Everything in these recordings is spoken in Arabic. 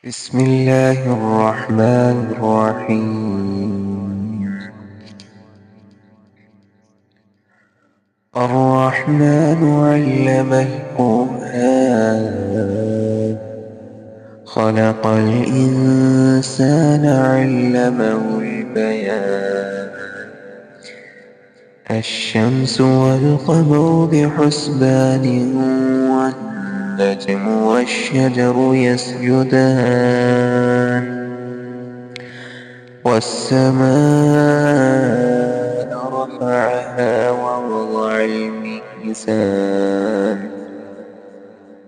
بسم الله الرحمن الرحيم. الرحمن علم القرآن، خلق الإنسان علمه البيان. الشمس والقمر بحسبان، والنجم والشجر يسجدان، والسماء رفعها ووضع الميزان،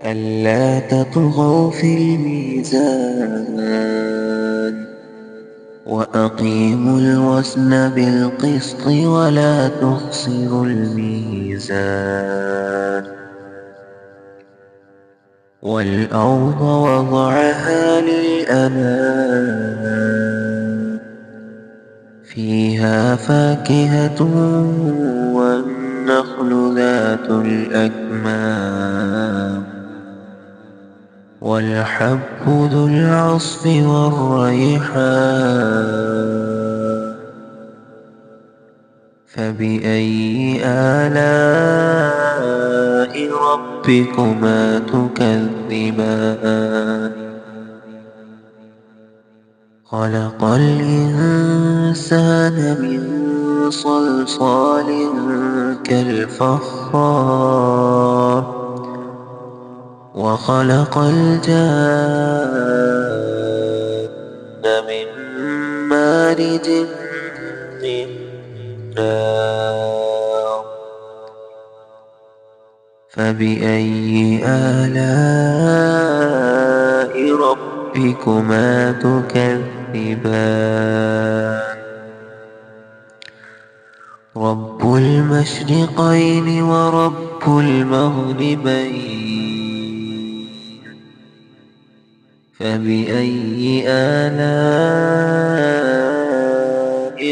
ألا تطغوا في الميزان، وأقيموا الوزن بالقسط ولا تخسروا الميزان. والأرض وضعها للأنام، فيها فاكهة والنخل ذات الأكمام، والحب ذو العصف والريحان. فبأي آلاء ربكما تكذبان؟ خلق الإنسان من صلصال كالفخار، وخلق الجان من مارج من نار. فبأي آلاء ربكما تكذبان؟ رب المشرقين ورب المغربين، فبأي آلاء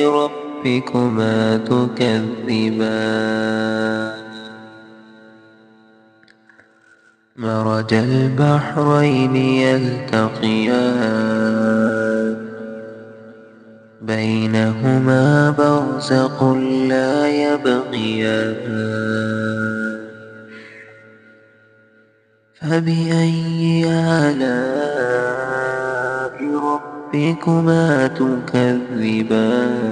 ربكما تكذبان؟ مرج البحرين يلتقيان، بينهما برزخ لا يبغيان. فبأي آلاء ربكما تكذبان؟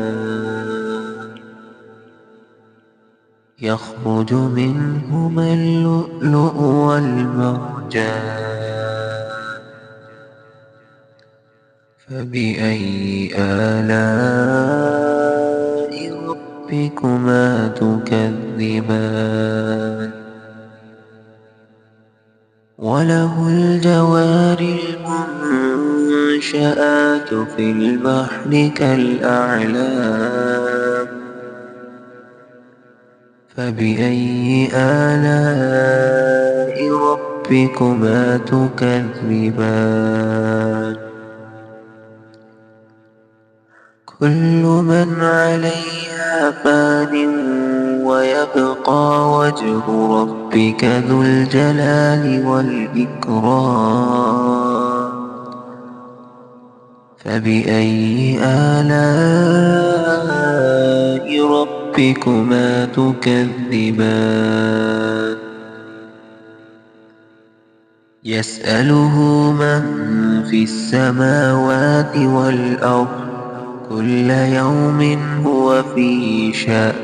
يخرج منهما اللؤلؤ والمرجان. فبأي آلاء ربكما تكذبان؟ وله الجوار المنشآت في البحر كالأعلام. فبأي آلاء ربكما تكذبان؟ كل من عليها فان، ويبقى وجه ربك ذو الجلال والإكرام. فبأي آلاء ربكما تكذبان؟ يسأله من في السماوات والأرض، كل يوم هو في شأن.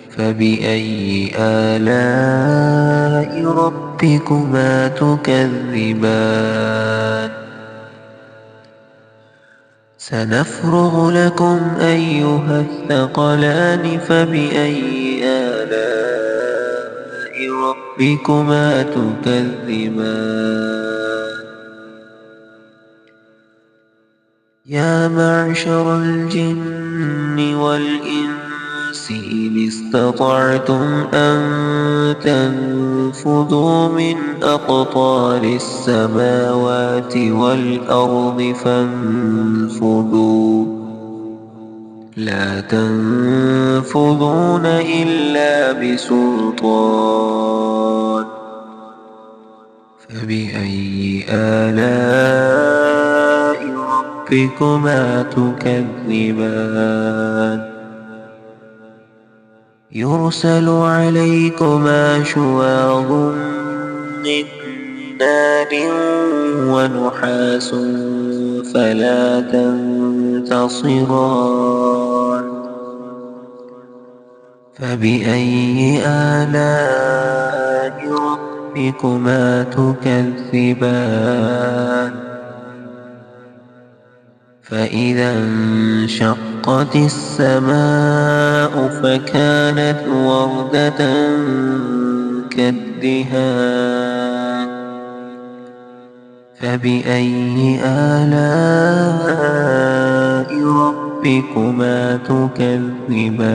فبأي آلاء ربكما تكذبان؟ سنفرغ لكم أيها الثقلان. فبأي آلاء ربكما تكذبان؟ يا معشر الجن والإنس إن استطعتم أن تنفذوا من أقطار السماوات والأرض فانفذوا، لا تنفذون إلا بسلطان. فبأي آلاء ربكما تكذبان يرسل عليكما شواظ من نار ونحاس فلا تنتصران فبأي آلاء ربكما تكذبان فإذا انشقت السماء فكانت وردة كالدهان فبأي آلاء ربكما تكذبان